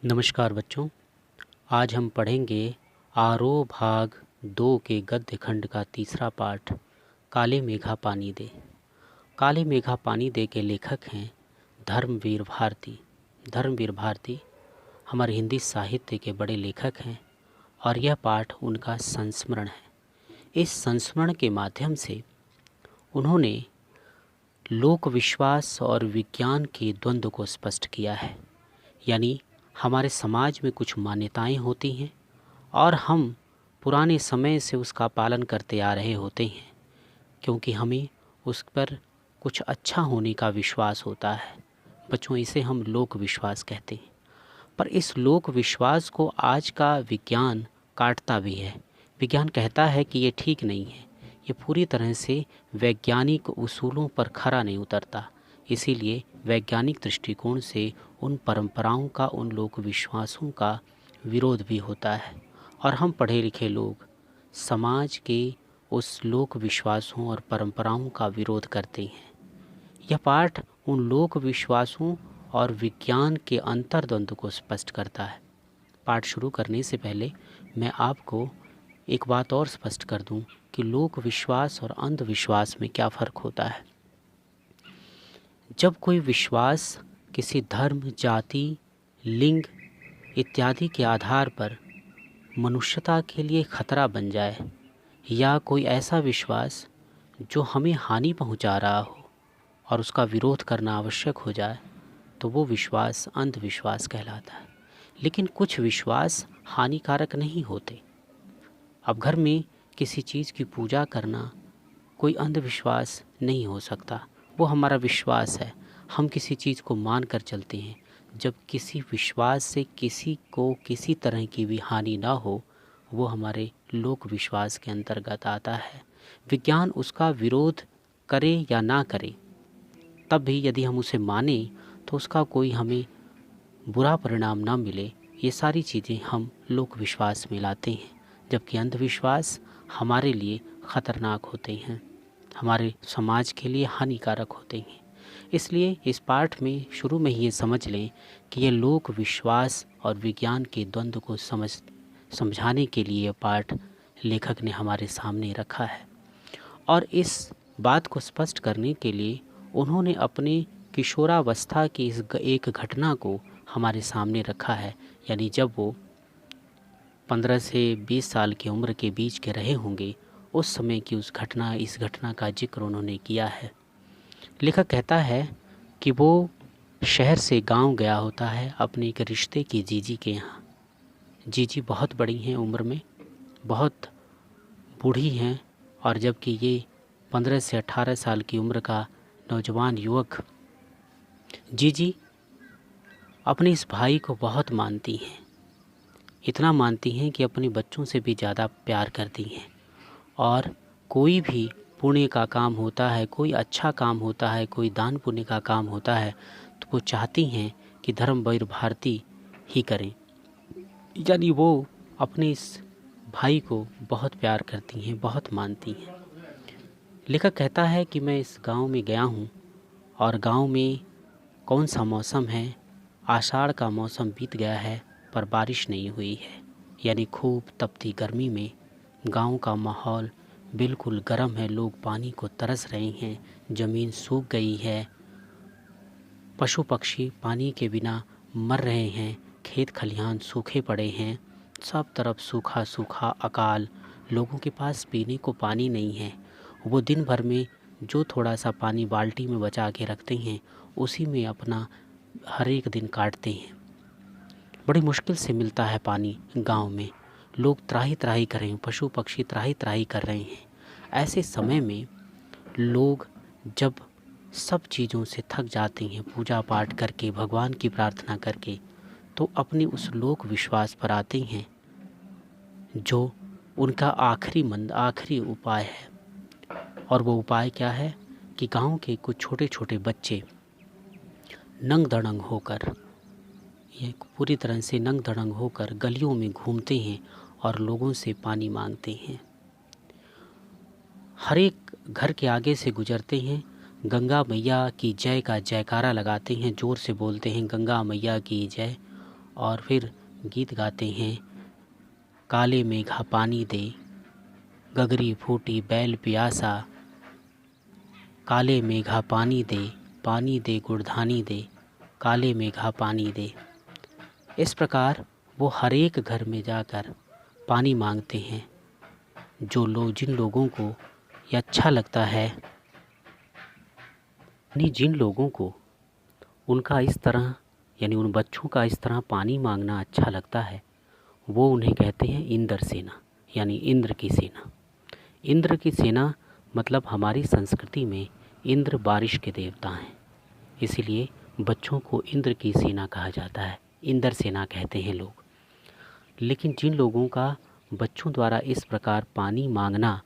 नमस्कार बच्चों। आज हम पढ़ेंगे आरोह भाग 2 के गद्य खंड का तीसरा पाठ काले मेघा पानी दे। काले मेघा पानी दे के लेखक हैं धर्मवीर भारती। धर्मवीर भारती हमारे हिंदी साहित्य के बड़े लेखक हैं और यह पाठ उनका संस्मरण है। इस संस्मरण के माध्यम से उन्होंने लोक विश्वास और विज्ञान के द्वंद्व को स्पष्ट किया है। यानी हमारे समाज में कुछ मान्यताएं होती हैं और हम पुराने समय से उसका पालन करते आ रहे होते हैं, क्योंकि हमें उस पर कुछ अच्छा होने का विश्वास होता है। बच्चों, इसे हम लोक विश्वास कहते हैं। पर इस लोक विश्वास को आज का विज्ञान काटता भी है। विज्ञान कहता है कि ये ठीक नहीं है, ये पूरी तरह से वैज्ञानिक उसूलों पर खरा नहीं उतरता। इसीलिए वैज्ञानिक दृष्टिकोण से उन परंपराओं का, उन लोक विश्वासों का विरोध भी होता है और हम पढ़े लिखे लोग समाज के उस लोक विश्वासों और परंपराओं का विरोध करते हैं। यह पाठ उन लोक विश्वासों और विज्ञान के अंतर्द्वंद को स्पष्ट करता है। पाठ शुरू करने से पहले मैं आपको एक बात और स्पष्ट कर दूं कि लोक विश्वास और अंधविश्वास में क्या फ़र्क होता है। जब कोई विश्वास किसी धर्म, जाति, लिंग इत्यादि के आधार पर मनुष्यता के लिए खतरा बन जाए, या कोई ऐसा विश्वास जो हमें हानि पहुंचा रहा हो और उसका विरोध करना आवश्यक हो जाए, तो वो विश्वास अंधविश्वास कहलाता है। लेकिन कुछ विश्वास हानिकारक नहीं होते। अब घर में किसी चीज़ की पूजा करना कोई अंधविश्वास नहीं हो सकता, वो हमारा विश्वास है। हम किसी चीज़ को मान कर चलते हैं। जब किसी विश्वास से किसी को किसी तरह की भी हानि ना हो, वो हमारे लोक विश्वास के अंतर्गत आता है। विज्ञान उसका विरोध करे या ना करे, तब भी यदि हम उसे माने तो उसका कोई हमें बुरा परिणाम ना मिले, ये सारी चीज़ें हम लोक विश्वास में लाते हैं। जबकि अंधविश्वास हमारे लिए ख़तरनाक होते हैं, हमारे समाज के लिए हानिकारक होते हैं। इसलिए इस पाठ में शुरू में ही ये समझ लें कि ये लोक विश्वास और विज्ञान के द्वंद्व को समझाने के लिए यह पाठ लेखक ने हमारे सामने रखा है। और इस बात को स्पष्ट करने के लिए उन्होंने अपने किशोरावस्था की इस एक घटना को हमारे सामने रखा है। यानी जब वो 15 से 20 साल की उम्र के बीच के रहे होंगे, उस समय की इस घटना का जिक्र उन्होंने किया है। लेखक कहता है कि वो शहर से गांव गया होता है अपने एक रिश्ते की जीजी के यहाँ। जीजी बहुत बड़ी हैं उम्र में, बहुत बूढ़ी हैं, और जबकि ये 15 से 18 साल की उम्र का नौजवान युवक, जीजी अपने इस भाई को बहुत मानती हैं। इतना मानती हैं कि अपने बच्चों से भी ज़्यादा प्यार करती हैं। और कोई भी पुण्य का काम होता है, कोई अच्छा काम होता है, कोई दान पुण्य का काम होता है, तो वो चाहती हैं कि धर्मवीर भारती ही करें। यानी वो अपने इस भाई को बहुत प्यार करती हैं, बहुत मानती हैं। लेखक कहता है कि मैं इस गांव में गया हूँ और गांव में कौन सा मौसम है, आषाढ़ का मौसम बीत गया है पर बारिश नहीं हुई है। यानी खूब तपती गर्मी में गांव का माहौल बिल्कुल गर्म है। लोग पानी को तरस रहे हैं, ज़मीन सूख गई है, पशु पक्षी पानी के बिना मर रहे हैं, खेत खलिहान सूखे पड़े हैं, सब तरफ सूखा सूखा अकाल। लोगों के पास पीने को पानी नहीं है। वो दिन भर में जो थोड़ा सा पानी बाल्टी में बचा के रखते हैं, उसी में अपना हर एक दिन काटते हैं। बड़ी मुश्किल से मिलता है पानी गांव में। लोग त्राही त्राही कर रहे हैं, पशु पक्षी त्राही त्राही कर रहे हैं। ऐसे समय में लोग जब सब चीज़ों से थक जाते हैं, पूजा पाठ करके, भगवान की प्रार्थना करके, तो अपने उस लोक विश्वास पर आते हैं जो उनका आखिरी उपाय है। और वो उपाय क्या है कि गांव के कुछ छोटे छोटे बच्चे नंग दड़ंग होकर, ये पूरी तरह से नंग दड़ंग होकर गलियों में घूमते हैं और लोगों से पानी मांगते हैं। हर एक घर के आगे से गुजरते हैं, गंगा मैया की जय का जयकारा लगाते हैं, ज़ोर से बोलते हैं गंगा मैया की जय, और फिर गीत गाते हैं, काले मेघा पानी दे, गगरी फूटी बैल पियासा, काले मेघा पानी दे गुड़धानी दे, काले मेघा पानी दे। इस प्रकार वो हर एक घर में जाकर पानी मांगते हैं। जिन लोगों को ये अच्छा लगता है, जिन लोगों को उनका इस तरह यानी उन बच्चों का इस तरह पानी मांगना अच्छा लगता है, वो उन्हें कहते हैं इंद्र सेना, यानी इंद्र की सेना। इंद्र की सेना मतलब हमारी संस्कृति में इंद्र बारिश के देवता हैं, इसीलिए बच्चों को इंद्र की सेना कहा जाता है, इंद्र सेना कहते हैं लोग। लेकिन जिन लोगों का बच्चों द्वारा इस प्रकार पानी मांगना,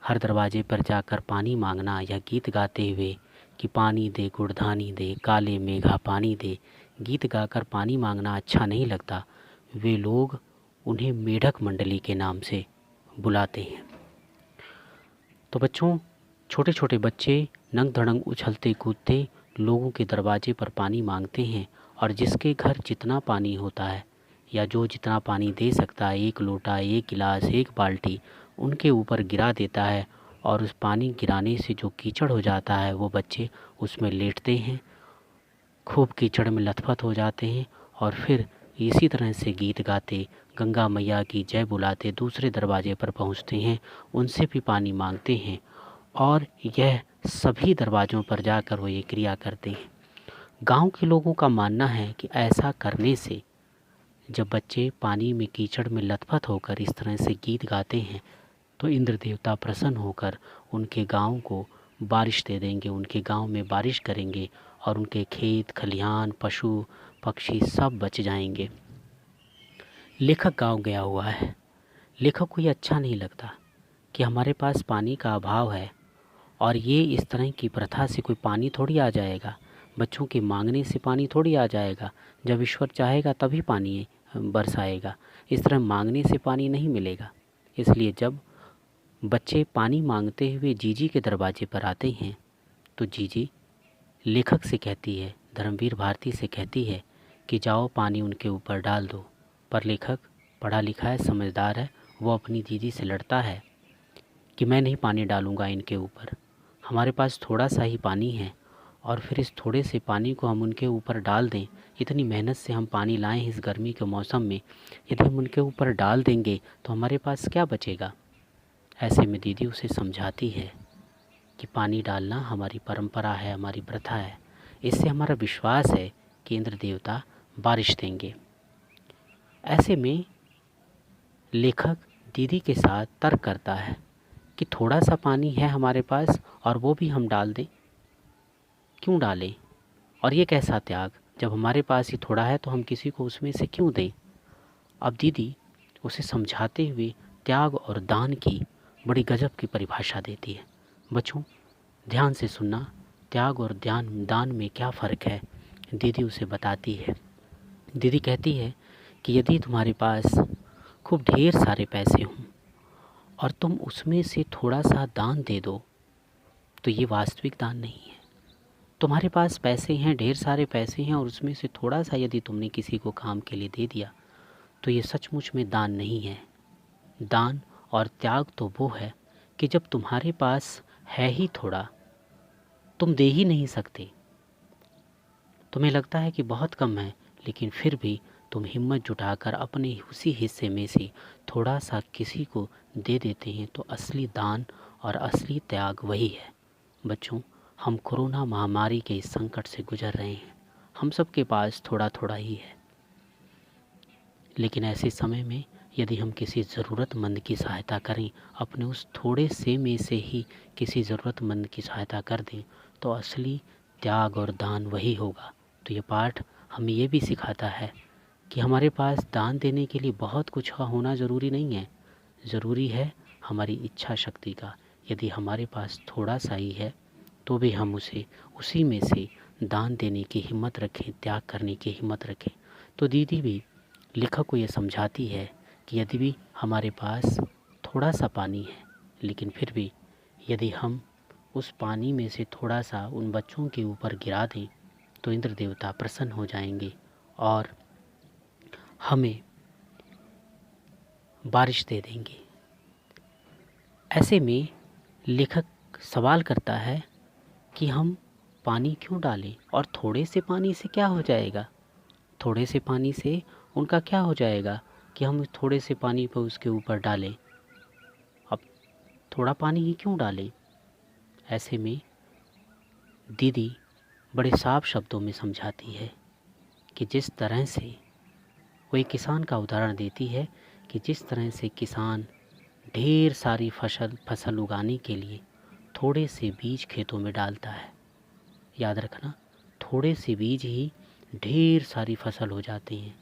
हर दरवाजे पर जाकर पानी मांगना या गीत गाते हुए कि पानी दे गुड़धानी दे, काले मेघा पानी दे, गीत गाकर पानी मांगना अच्छा नहीं लगता, वे लोग उन्हें मेढक मंडली के नाम से बुलाते हैं। तो बच्चों, छोटे छोटे बच्चे नंग धड़ंग उछलते कूदते लोगों के दरवाजे पर पानी मांगते हैं, और जिसके घर जितना पानी होता है या जो जितना पानी दे सकता है, 1 लोटा, 1 गिलास, 1 बाल्टी, उनके ऊपर गिरा देता है। और उस पानी गिराने से जो कीचड़ हो जाता है, वो बच्चे उसमें लेटते हैं, खूब कीचड़ में लथपथ हो जाते हैं, और फिर इसी तरह से गीत गाते, गंगा मैया की जय बुलाते दूसरे दरवाजे पर पहुंचते हैं, उनसे भी पानी मांगते हैं। और यह सभी दरवाज़ों पर जाकर वो ये क्रिया करते हैं। गांव के लोगों का मानना है कि ऐसा करने से जब बच्चे पानी में कीचड़ में लथपथ होकर इस तरह से गीत गाते हैं, तो इंद्र देवता प्रसन्न होकर उनके गांव को बारिश दे देंगे, उनके गांव में बारिश करेंगे, और उनके खेत खलिहान पशु पक्षी सब बच जाएंगे। लेखक गांव गया हुआ है। लेखक को ये अच्छा नहीं लगता कि हमारे पास पानी का अभाव है, और ये इस तरह की प्रथा से कोई पानी थोड़ी आ जाएगा, बच्चों के मांगने से पानी थोड़ी आ जाएगा। जब ईश्वर चाहेगा तभी पानी बरसाएगा, इस तरह मांगने से पानी नहीं मिलेगा। इसलिए जब बच्चे पानी मांगते हुए जीजी के दरवाजे पर आते हैं, तो जीजी लेखक से कहती है, धर्मवीर भारती से कहती है कि जाओ पानी उनके ऊपर डाल दो। पर लेखक पढ़ा लिखा है, समझदार है, वो अपनी जीजी से लड़ता है कि मैं नहीं पानी डालूँगा इनके ऊपर, हमारे पास थोड़ा सा ही पानी है, और फिर इस थोड़े से पानी को हम उनके ऊपर डाल दें, इतनी मेहनत से हम पानी लाएं इस गर्मी के मौसम में, यदि हम उनके ऊपर डाल देंगे तो हमारे पास क्या बचेगा। ऐसे में दीदी उसे समझाती है कि पानी डालना हमारी परंपरा है, हमारी प्रथा है, इससे हमारा विश्वास है कि इंद्र देवता बारिश देंगे। ऐसे में लेखक दीदी के साथ तर्क करता है कि थोड़ा सा पानी है हमारे पास और वो भी हम डाल दें, क्यों डालें, और ये कैसा त्याग, जब हमारे पास ही थोड़ा है तो हम किसी को उसमें से क्यों दें। अब दीदी उसे समझाते हुए त्याग और दान की बड़ी गजब की परिभाषा देती है। बच्चों, ध्यान से सुनना, त्याग और दान में क्या फ़र्क है, दीदी उसे बताती है। दीदी कहती है कि यदि तुम्हारे पास खूब ढेर सारे पैसे हों और तुम उसमें से थोड़ा सा दान दे दो, तो ये वास्तविक दान नहीं है। तुम्हारे पास पैसे हैं, ढेर सारे पैसे हैं, और उसमें से थोड़ा सा यदि तुमने किसी को काम के लिए दे दिया, तो ये सचमुच में दान नहीं है। दान और त्याग तो वो है कि जब तुम्हारे पास है ही थोड़ा, तुम दे ही नहीं सकते, तुम्हें लगता है कि बहुत कम है, लेकिन फिर भी तुम हिम्मत जुटाकर अपने उसी हिस्से में से थोड़ा सा किसी को दे देते हैं, तो असली दान और असली त्याग वही है। बच्चों, हम कोरोना महामारी के इस संकट से गुजर रहे हैं, हम सबके पास थोड़ा थोड़ा ही है, लेकिन ऐसे समय में यदि हम किसी ज़रूरतमंद की सहायता करें, अपने उस थोड़े से में से ही किसी ज़रूरतमंद की सहायता कर दें, तो असली त्याग और दान वही होगा। तो ये पाठ हमें ये भी सिखाता है कि हमारे पास दान देने के लिए बहुत कुछ का होना ज़रूरी नहीं है, ज़रूरी है हमारी इच्छा शक्ति का। यदि हमारे पास थोड़ा सा ही है तो भी हम उसे उसी में से दान देने की हिम्मत रखें, त्याग करने की हिम्मत रखें। तो दीदी भी लेखक को ये समझाती है कि यदि भी हमारे पास थोड़ा सा पानी है, लेकिन फिर भी यदि हम उस पानी में से थोड़ा सा उन बच्चों के ऊपर गिरा दें, तो इंद्र देवता प्रसन्न हो जाएंगे और हमें बारिश दे देंगे। ऐसे में लेखक सवाल करता है कि हम पानी क्यों डालें और थोड़े से पानी से क्या हो जाएगा। थोड़े से पानी से उनका क्या हो जाएगा कि हम थोड़े से पानी पर उसके ऊपर डालें। अब थोड़ा पानी ही क्यों डालें। ऐसे में दीदी बड़े साफ शब्दों में समझाती है कि जिस तरह से वो एक किसान का उदाहरण देती है कि जिस तरह से किसान ढेर सारी फसल उगाने के लिए थोड़े से बीज खेतों में डालता है। याद रखना, थोड़े से बीज ही ढेर सारी फसल हो जाती हैं।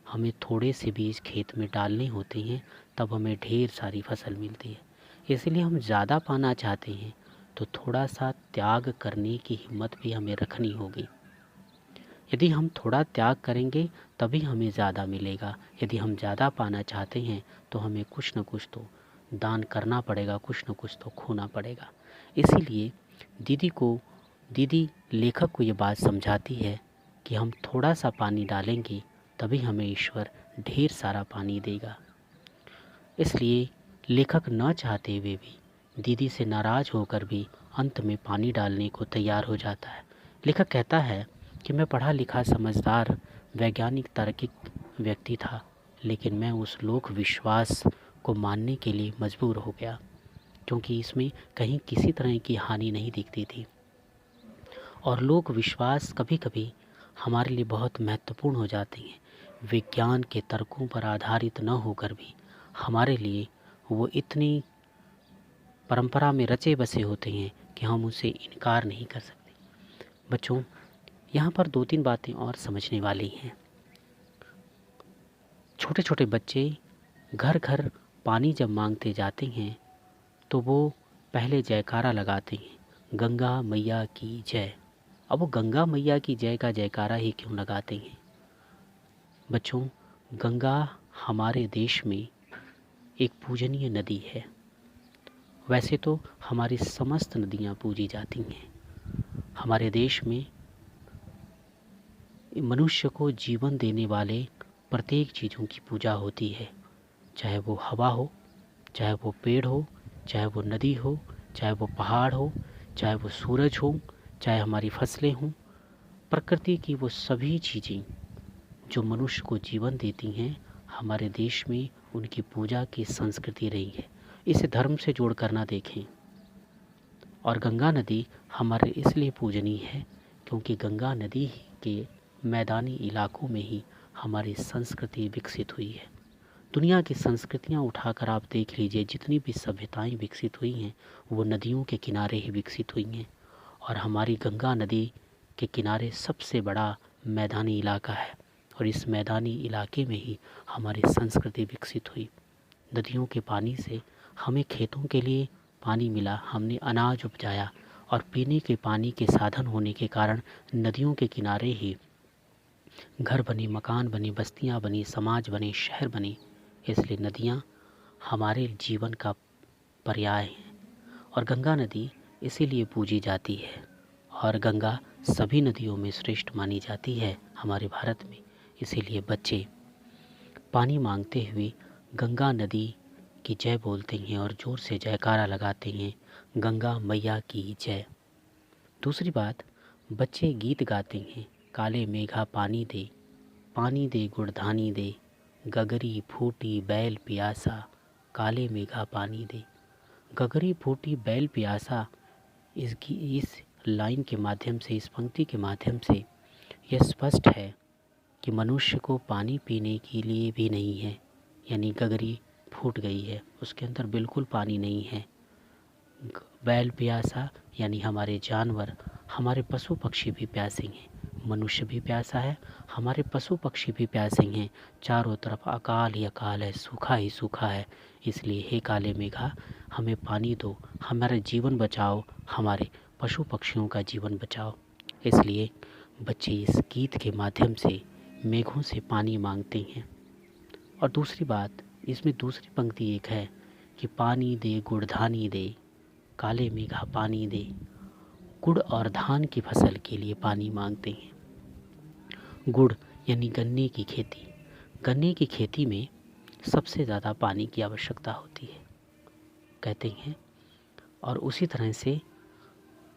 हमें थोड़े से बीज खेत में डालने होते हैं, तब हमें ढेर सारी फसल मिलती है। इसलिए हम ज़्यादा पाना चाहते हैं तो थोड़ा सा त्याग करने की हिम्मत भी हमें रखनी होगी। यदि हम थोड़ा त्याग करेंगे तभी हमें ज़्यादा मिलेगा। यदि हम ज़्यादा पाना चाहते हैं तो हमें कुछ न कुछ तो दान करना पड़ेगा, कुछ न कुछ तो खोना पड़ेगा। इसीलिए दीदी लेखक को ये बात समझाती है कि हम थोड़ा सा पानी डालेंगे तभी हमें ईश्वर ढेर सारा पानी देगा। इसलिए लेखक न चाहते हुए भी दीदी से नाराज़ होकर भी अंत में पानी डालने को तैयार हो जाता है। लेखक कहता है कि मैं पढ़ा लिखा समझदार वैज्ञानिक तार्किक व्यक्ति था, लेकिन मैं उस लोक विश्वास को मानने के लिए मजबूर हो गया क्योंकि इसमें कहीं किसी तरह की हानि नहीं दिखती थी। और लोक विश्वास कभी कभी हमारे लिए बहुत महत्वपूर्ण हो जाते हैं। विज्ञान के तर्कों पर आधारित न होकर भी हमारे लिए वो इतनी परंपरा में रचे बसे होते हैं कि हम उसे इनकार नहीं कर सकते। बच्चों, यहाँ पर 2-3 बातें और समझने वाली हैं। छोटे छोटे बच्चे घर घर पानी जब मांगते जाते हैं तो वो पहले जयकारा लगाते हैं, गंगा मैया की जय। अब वो गंगा मैया की जय का जयकारा ही क्यों लगाते हैं? बच्चों, गंगा हमारे देश में एक पूजनीय नदी है। वैसे तो हमारी समस्त नदियाँ पूजी जाती हैं। हमारे देश में मनुष्य को जीवन देने वाले प्रत्येक चीज़ों की पूजा होती है, चाहे वो हवा हो, चाहे वो पेड़ हो, चाहे वो नदी हो, चाहे वो पहाड़ हो, चाहे वो सूरज हो, चाहे हमारी फसलें हों। प्रकृति की वो सभी चीज़ें जो मनुष्य को जीवन देती हैं, हमारे देश में उनकी पूजा की संस्कृति रही है। इसे धर्म से जोड़ कर ना देखें। और गंगा नदी हमारे इसलिए पूजनीय है क्योंकि गंगा नदी के मैदानी इलाकों में ही हमारी संस्कृति विकसित हुई है। दुनिया की संस्कृतियाँ उठाकर आप देख लीजिए, जितनी भी सभ्यताएं विकसित हुई हैं वो नदियों के किनारे ही विकसित हुई हैं। और हमारी गंगा नदी के किनारे सबसे बड़ा मैदानी इलाका है और इस मैदानी इलाके में ही हमारी संस्कृति विकसित हुई। नदियों के पानी से हमें खेतों के लिए पानी मिला, हमने अनाज उपजाया और पीने के पानी के साधन होने के कारण नदियों के किनारे ही घर बने, मकान बने, बस्तियां बनी, समाज बने, शहर बने। इसलिए नदियाँ हमारे जीवन का पर्याय हैं और गंगा नदी इसीलिए पूजी जाती है। और गंगा सभी नदियों में श्रेष्ठ मानी जाती है हमारे भारत में। इसीलिए बच्चे पानी मांगते हुए गंगा नदी की जय बोलते हैं और ज़ोर से जयकारा लगाते हैं, गंगा मैया की जय। दूसरी बात, बच्चे गीत गाते हैं, काले मेघा पानी दे गुड़धानी दे, गगरी फूटी बैल पियासा, काले मेघा पानी दे। गगरी फूटी बैल पियासा, इस लाइन के माध्यम से, इस पंक्ति के माध्यम से यह स्पष्ट है कि मनुष्य को पानी पीने के लिए भी नहीं है। यानी गगरी फूट गई है, उसके अंदर बिल्कुल पानी नहीं है। बैल प्यासा यानी हमारे जानवर, हमारे पशु पक्षी भी प्यासे हैं। मनुष्य भी प्यासा है, हमारे पशु पक्षी भी प्यासे हैं। चारों तरफ अकाल ही अकाल है, सूखा ही सूखा है। इसलिए हे काले मेघा, हमें पानी दो, हमारा जीवन बचाओ, हमारे पशु पक्षियों का जीवन बचाओ। इसलिए बच्चे इस गीत के माध्यम से मेघों से पानी मांगते हैं। और दूसरी बात, इसमें दूसरी पंक्ति एक है कि पानी दे गुड़धानी दे, काले मेघा पानी दे। गुड़ और धान की फसल के लिए पानी मांगते हैं। गुड़ यानी गन्ने की खेती। गन्ने की खेती में सबसे ज़्यादा पानी की आवश्यकता होती है कहते हैं, और उसी तरह से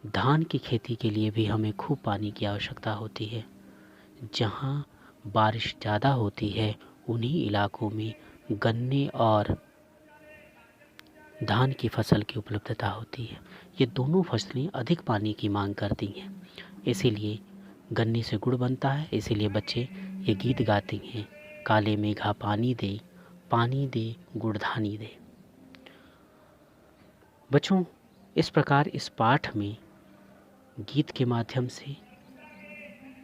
धान की खेती के लिए भी हमें खूब पानी की आवश्यकता होती है। जहाँ बारिश ज़्यादा होती है उन्हीं इलाकों में गन्ने और धान की फसल की उपलब्धता होती है। ये दोनों फसलें अधिक पानी की मांग करती हैं, इसीलिए गन्ने से गुड़ बनता है। इसीलिए बच्चे ये गीत गाते हैं, काले मेघा पानी दे गुड़ धानी दे। बच्चों, इस प्रकार इस पाठ में गीत के माध्यम से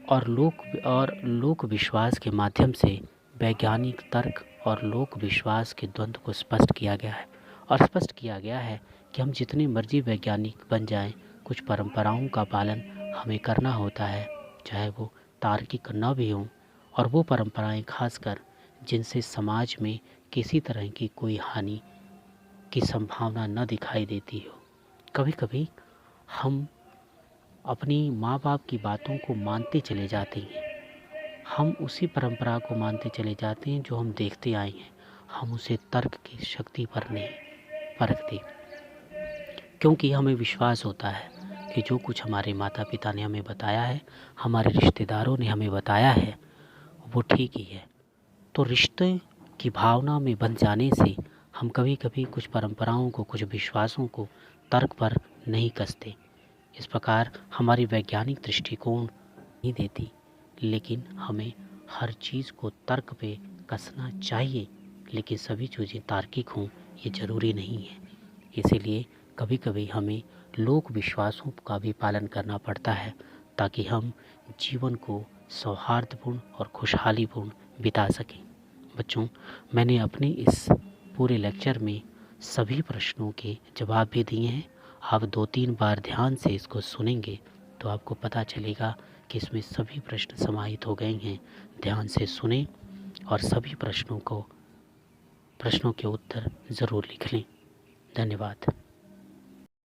और लोक विश्वास के माध्यम से वैज्ञानिक तर्क और लोक विश्वास के द्वंद्व को स्पष्ट किया गया है। और स्पष्ट किया गया है कि हम जितने मर्जी वैज्ञानिक बन जाएं, कुछ परंपराओं का पालन हमें करना होता है, चाहे वो तार्किक न भी हों, और वो परंपराएं खासकर जिनसे समाज में किसी तरह की कोई हानि की संभावना न दिखाई देती हो। कभी कभी हम अपनी माँ बाप की बातों को मानते चले जाते हैं, हम उसी परंपरा को मानते चले जाते हैं जो हम देखते आए हैं। हम उसे तर्क की शक्ति पर नहीं परखते, क्योंकि हमें विश्वास होता है कि जो कुछ हमारे माता पिता ने हमें बताया है, हमारे रिश्तेदारों ने हमें बताया है, वो ठीक ही है। तो रिश्ते की भावना में बंध जाने से हम कभी कभी कुछ परंपराओं को, कुछ विश्वासों को तर्क पर नहीं कसते। इस प्रकार हमारी वैज्ञानिक दृष्टिकोण नहीं देती, लेकिन हमें हर चीज़ को तर्क पे कसना चाहिए, लेकिन सभी चीज़ें तार्किक हों ये ज़रूरी नहीं है। इसीलिए कभी कभी हमें लोक विश्वासों का भी पालन करना पड़ता है, ताकि हम जीवन को सौहार्दपूर्ण और खुशहालीपूर्ण बिता सकें। बच्चों, मैंने अपने इस पूरे लेक्चर में सभी प्रश्नों के जवाब भी दिए हैं। आप 2-3 बार ध्यान से इसको सुनेंगे तो आपको पता चलेगा कि इसमें सभी प्रश्न समाहित हो गए हैं। ध्यान से सुनें और सभी प्रश्नों के उत्तर ज़रूर लिख लें। धन्यवाद।